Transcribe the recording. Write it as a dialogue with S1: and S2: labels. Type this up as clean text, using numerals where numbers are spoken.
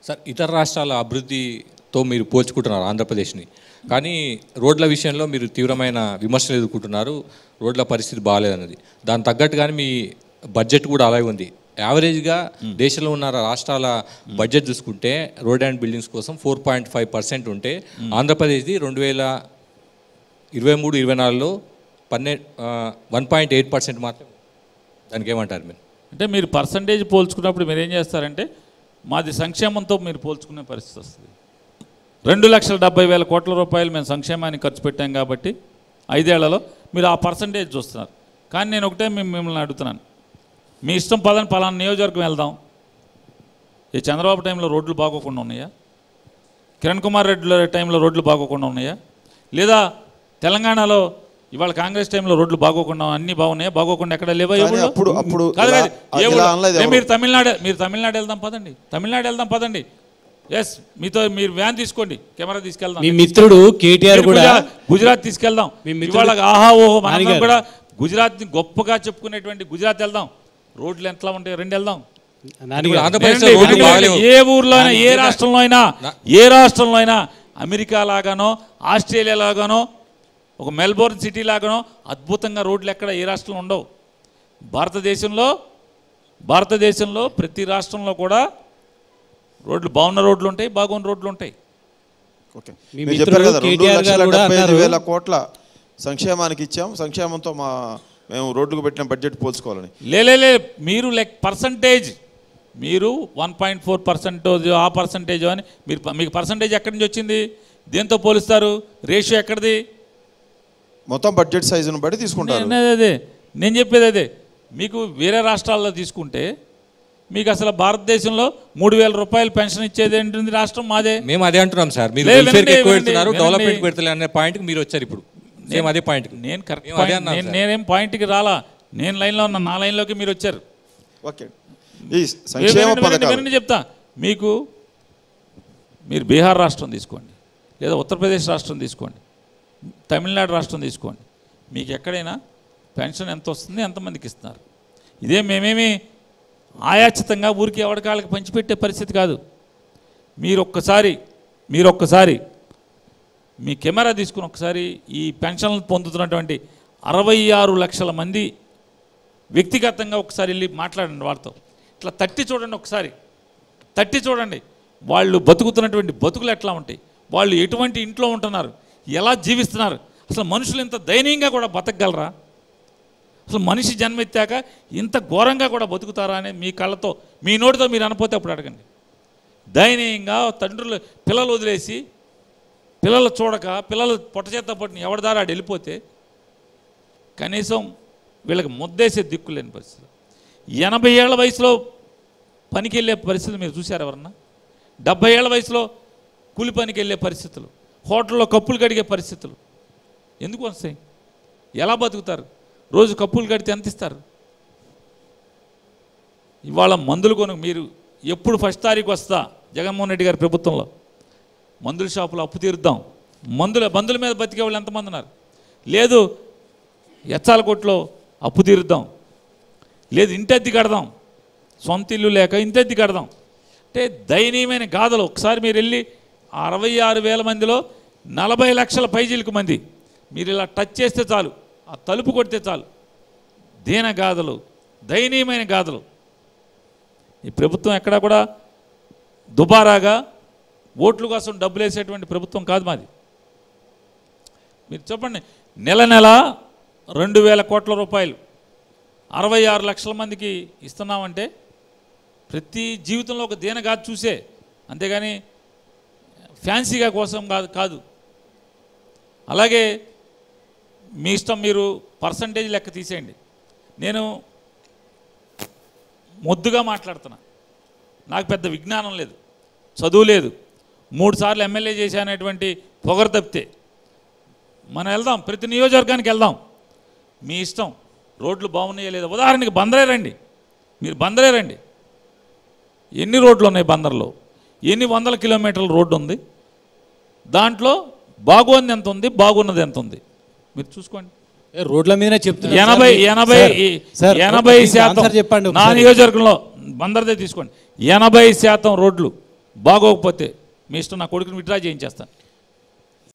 S1: Sir ఇతర రాష్ట్రాల అభివృద్ధితో మీరు పోల్చుకుంటున్నారు ఆంధ్రప్రదేశ్ని, కానీ రోడ్ల విషయంలో మీరు తీవ్రమైన విమర్శలు ఎదుర్కొంటున్నారు. రోడ్ల పరిస్థితి బాగాలేదన్నది, దాని తగ్గట్టుగానే మీ బడ్జెట్ కూడా అలాగే ఉంది. యావరేజ్గా దేశంలో ఉన్న రాష్ట్రాల బడ్జెట్ చూసుకుంటే రోడ్ అండ్ బిల్డింగ్స్ కోసం 4.5% ఉంటే ఆంధ్రప్రదేశ్ది 2023-24లో 1.8% మాత్రమే. దానికి ఏమంటారు మీరు?
S2: అంటే మీరు పర్సంటేజ్ పోల్చుకున్నప్పుడు మీరు ఏం చేస్తారంటే మాది సంక్షేమంతో మీరు పోల్చుకునే పరిస్థితి వస్తుంది. 2,70,000 కోట్ల రూపాయలు మేము సంక్షేమానికి ఖర్చు పెట్టాం కాబట్టి 5 ఏళ్లలో మీరు ఆ పర్సంటేజ్ చూస్తున్నారు. కానీ నేను ఒకటే మిమ్మల్ని అడుగుతున్నాను, మీ ఇష్టం పదని పలానా నియోజకవర్గం వెళ్దాం. ఈ చంద్రబాబు టైంలో రోడ్లు బాగోకుండా ఉన్నాయా? కిరణ్ కుమార్ రెడ్డి టైంలో రోడ్లు బాగోకుండా ఉన్నాయా? లేదా తెలంగాణలో ఇవాళ కాంగ్రెస్ టైంలో రోడ్లు బాగోకుండా అన్నీ బాగున్నాయా? బాగోకుండా ఎక్కడ లేవా? మీరు తమిళనాడు వెళ్దాం పదండి, తమిళనాడు వెళ్దాం పదండి. ఎస్, మీరు వ్యాన్ తీసుకోండి, కెమెరా తీసుకెళ్దాం.
S3: మీ మిత్రుడు కేటీఆర్ కూడా
S2: గుజరాత్ తీసుకెళ్దాం. ఇవాళ ఆహా ఓహో మనం కూడా గుజరాత్ని గొప్పగా చెప్పుకునేటువంటి గుజరాత్ వెళ్దాం. రోడ్లు ఎట్లా ఉంటాయి, 2 వెళ్దాం. ఏ ఊర్లోనైనా ఏ రాష్ట్రంలో అయినా అమెరికా లాగానో ఆస్ట్రేలియా లాగానో ఒక మెల్బోర్న్ సిటీ లాగానో అద్భుతంగా రోడ్లు ఎక్కడ ఏ రాష్ట్రంలో ఉండవు. భారతదేశంలో ప్రతి రాష్ట్రంలో కూడా రోడ్లు బాగున్న రోడ్లు ఉంటాయి, బాగున్న రోడ్లు ఉంటాయి.
S4: చెప్పారు కదా 2,75,000 కోట్ల సంక్షేమానికి ఇచ్చాం, సంక్షేమంతో మేము రోడ్లకు పెట్టిన బడ్జెట్ పోల్చుకోవాలని.
S2: లే మీరు పర్సంటేజ్ మీరు 1.4% ఆ పర్సంటేజ్ అని మీకు పర్సంటేజ్ ఎక్కడి నుంచి వచ్చింది? దేంతో పోలుస్తారు? రేషియో ఎక్కడిది?
S4: మొత్తం బడ్జెట్ సైజును బట్టి తీసుకుంటారు.
S2: అదే నేను చెప్పేది అదే. మీకు వేరే రాష్ట్రాల్లో తీసుకుంటే మీకు అసలు భారతదేశంలో 3,000 రూపాయలు పెన్షన్ ఇచ్చేది ఏంటుంది రాష్ట్రం మాదే.
S1: మేము అదే అంటున్నాం సార్, మీరు డెవలప్మెంట్ పెడతలే అనే పాయింట్కి మీరు వచ్చారు. ఇప్పుడు అదే పాయింట్
S2: నేను కరెక్ట్, నేనేం పాయింట్కి రాలా, నేను లైన్లో ఉన్నా, నా లైన్లోకి మీరు వచ్చారు.
S4: ఓకే,
S2: చెప్తా మీకు. మీరు బీహార్ రాష్ట్రం తీసుకోండి, లేదా ఉత్తరప్రదేశ్ రాష్ట్రం తీసుకోండి, తమిళనాడు రాష్ట్రం తీసుకోండి. మీకు ఎక్కడైనా పెన్షన్ ఎంత వస్తుంది, ఎంతమందికి ఇస్తున్నారు? ఇదే మేమేమి ఆయాచితంగా ఊరికి ఎవరికాళ్ళకి పంచిపెట్టే పరిస్థితి కాదు. మీరు ఒక్కసారి మీ కెమెరా తీసుకుని ఒకసారి ఈ పెన్షన్లు పొందుతున్నటువంటి 66 లక్షల మంది వ్యక్తిగతంగా ఒకసారి వెళ్ళి మాట్లాడండి వాళ్ళతో. ఇట్లా తట్టి చూడండి, ఒకసారి తట్టి చూడండి. వాళ్ళు బతుకుతున్నటువంటి బతుకులు ఎట్లా ఉంటాయి, వాళ్ళు ఎటువంటి ఇంట్లో ఉంటున్నారు, ఎలా జీవిస్తున్నారు. అసలు మనుషులు ఇంత దయనీయంగా కూడా బతకగలరా? అసలు మనిషి జన్మెత్తాక ఇంత ఘోరంగా కూడా బతుకుతారా అని మీ కళ్ళతో మీ నోటితో మీరు అనపోతే అప్పుడు అడగండి. దయనీయంగా తండ్రులు పిల్లలు వదిలేసి, పిల్లలు చూడక, పిల్లలు పొట్టచేత్త పట్టిన ఎవరి దారా వెళ్ళిపోతే కనీసం వీళ్ళకి ముద్దేసే దిక్కు లేని పరిస్థితి. 80 ఏళ్ల వయసులో పనికి వెళ్ళే పరిస్థితులు మీరు చూశారు ఎవరన్నా? 70 ఏళ్ల వయసులో కూలి పనికి వెళ్ళే పరిస్థితులు, హోటల్లో కప్పులు కడిగే పరిస్థితులు ఎందుకు వస్తాయి? ఎలా బతుకుతారు? రోజు కప్పులు కడితే ఎంత ఇస్తారు? ఇవాళ మందులు మీరు ఎప్పుడు 1 తారీఖు వస్తా జగన్మోహన్ రెడ్డి గారి ప్రభుత్వంలో మందుల షాపులో అప్పు తీరుద్దాం, మందుల మీద బతికే వాళ్ళు ఎంతమంది ఉన్నారు? లేదు ఎచ్చాల కొట్లో అప్పు తీరుద్దాం, లేదు ఇంటెద్ది కడదాం, సొంత ఇల్లు లేక ఇంటెద్ది కడదాం అంటే దయనీయమైన గాథలు. ఒకసారి మీరు వెళ్ళి 66,000 మందిలో 40 లక్షల పైజీలకు మంది మీరు ఇలా టచ్ చేస్తే చాలు, ఆ తలుపు కొడితే చాలు, దీన గాథలు, దయనీయమైన గాథలు. ఈ ప్రభుత్వం ఎక్కడా కూడా దుబారాగా ఓట్ల కోసం డబ్బులు వేసేటువంటి ప్రభుత్వం కాదు మాది. మీరు చెప్పండి, నెల 2,000 కోట్ల రూపాయలు 66 లక్షల మందికి ఇస్తున్నామంటే ప్రతి జీవితంలో ఒక దీనగాథ చూసే, అంతేగాని ఫ్యాన్సీగా కోసం కాదు. అలాగే మీ ఇష్టం, మీరు పర్సంటేజ్ లెక్క తీసేయండి. నేను మొద్దుగా మాట్లాడుతున్నా, నాకు పెద్ద విజ్ఞానం లేదు, చదువు లేదు, 3 సార్లు ఎమ్మెల్యే చేశానటువంటి పొగరు తప్పితే. మనం వెళ్దాం, ప్రతి నియోజకవర్గానికి వెళ్దాం, మీ ఇష్టం. రోడ్లు బాగున్నాయా లేదా? ఉదాహరణకి బందరే రండి, మీరు బందరే రండి. ఎన్ని రోడ్లు ఉన్నాయి బందర్లో? ఎన్ని వందల కిలోమీటర్ల రోడ్డు ఉంది? దాంట్లో బాగుంది ఎంత ఉంది, బాగున్నది ఎంత ఉంది మీరు చూసుకోండి.
S3: రోడ్ల మీదనే చెప్తున్నా.
S2: 80% చెప్పండి. నా నియోజకవర్గంలో బందర్దే తీసుకోండి, 80% రోడ్లు బాగోకపోతే మీ ఇష్టం, నా కొడుకుని విత్డ్రా చేయించేస్తాను.